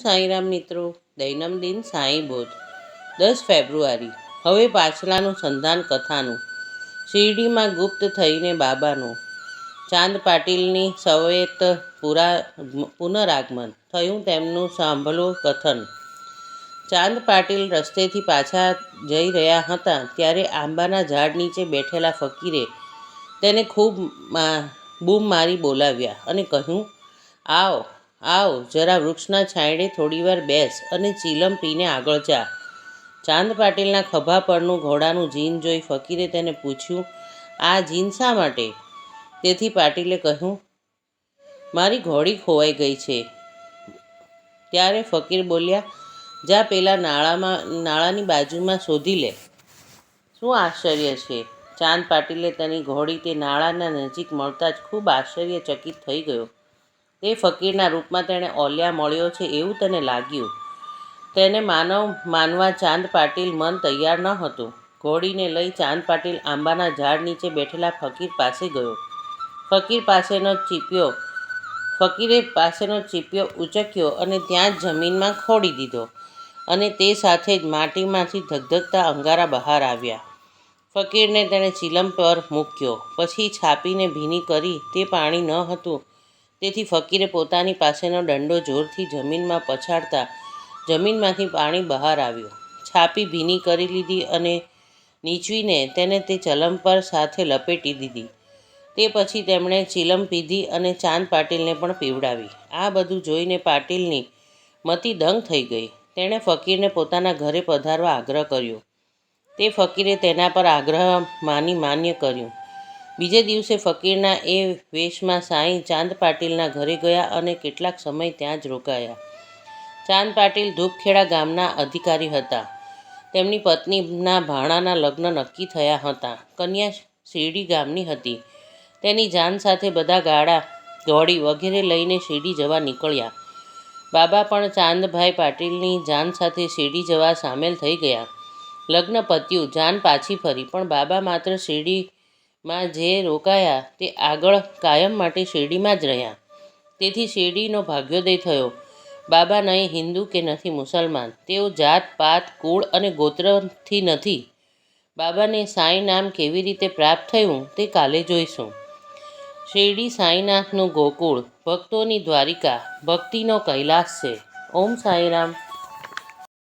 સાંઈરામ મિત્રો, દૈનંદિન સાંઈ બોધ 10 ફેબ્રુઆરી. હવે પાછલાનું સંધાન કથાનું. શિરડીમાં ગુપ્ત થઈને બાબાનું ચાંદ પાટીલની સવેત પુનરાગમન થયું તેમનું સાંભળો કથન. ચાંદ પાટીલ રસ્તેથી પાછા જઈ રહ્યા હતા ત્યારે આંબાના ઝાડ નીચે બેઠેલા ફકીરે તેને ખૂબ બૂમ મારી બોલાવ્યા અને કહ્યું, આવ આવ, જરા વૃક્ષના છાંયડે થોડીવાર બેસ અને ચીલમ પીને આગળ જા. ચાંદ પાટીલના ખભા પરનું ઘોડાનું જીન જોઈ ફકીરે તેને પૂછ્યું, આ જીન શા માટે? તેથી પાટીલે કહ્યું, મારી ઘોડી ખોવાઈ ગઈ છે. ત્યારે ફકીર બોલ્યા, જા પેલા નાળાની બાજુમાં શોધી લે. શું આશ્ચર્ય છે? ચાંદ પાટીલે તેની ઘોડી તે નાળાના નજીક મળતા જ ખૂબ આશ્ચર્યચકિત થઈ ગયો. તે ફકીરના રૂપમાં તેણે ઓલ્યા મળ્યો છે એવું તેને લાગ્યું. તેને માનવા ચાંદ પાટીલ મન તૈયાર ન હતું. ઘોડીને લઈ ચાંદ પાટીલ આંબાના ઝાડ નીચે બેઠેલા ફકીર પાસે ગયો. ફકીરે પાસેનો ચીપિયો ઉચક્યો અને ત્યાં જ જમીનમાં ખોડી દીધો અને તે સાથે જ માટીમાંથી ધગધગતા અંગારા બહાર આવ્યા. ફકીરને તેણે ચીલમ પર મૂક્યો. પછી છાપીને ભીની કરી તે પાણી ન હતું તેથી ફકીરે પોતાની પાસેનો દંડો જોરથી જમીનમાં પછાડતા જમીનમાંથી પાણી બહાર આવ્યું. છાપી ભીની કરી લીધી અને નીચવીને તેને તે ચલમ પર સાથે લપેટી દીધી. તે પછી તેમણે ચીલમ પીધી અને ચાંદ પાટીલને પણ પીવડાવી. આ બધું જોઈને પાટીલની મતિ દંગ થઈ ગઈ. તેણે ફકીરને પોતાના ઘરે પધારવા આગ્રહ કર્યો. તે ફકીરે તેના પર આગ્રહ માન્ય કર્યું. બીજે દિવસે ફકીરના એ વેશમાં સાંઈ ચાંદ પાટીલના ઘરે ગયા અને કેટલાક સમય ત્યાં જ રોકાયા. ચાંદ પાટીલ ધૂપખેડા ગામના અધિકારી હતા. તેમની પત્નીના ભાણાના લગ્ન નક્કી થયા હતા. કન્યા શિરડી ગામની હતી. તેની જાન સાથે બધા ગાડા, ઘોડી વગેરે લઈને શિરડી જવા નીકળ્યા. બાબા પણ ચાંદભાઈ પાટીલની જાન સાથે શિરડી જવા સામેલ થઈ ગયા. લગ્ન પત્યું, જાન પાછી ફરી, પણ બાબા માત્ર શિરડીમાં જે રોકાયા તે આગળ કાયમ માટે શિરડીમાં જ રહ્યા. તેથી શિરડીનો ભાગ્યોદય થયો. બાબા નહીં હિન્દુ કે નથી મુસલમાન. તેઓ જાત પાત, કુળ અને ગોત્રથી નથી. બાબાને સાંઈ નામ કેવી રીતે પ્રાપ્ત થયું તે કાલે જોઈશું. શિરડી સાંઈનાથનું ગોકુળ, ભક્તોની દ્વારિકા, ભક્તિનો કૈલાસ છે. ઓમ સાંઈરામ.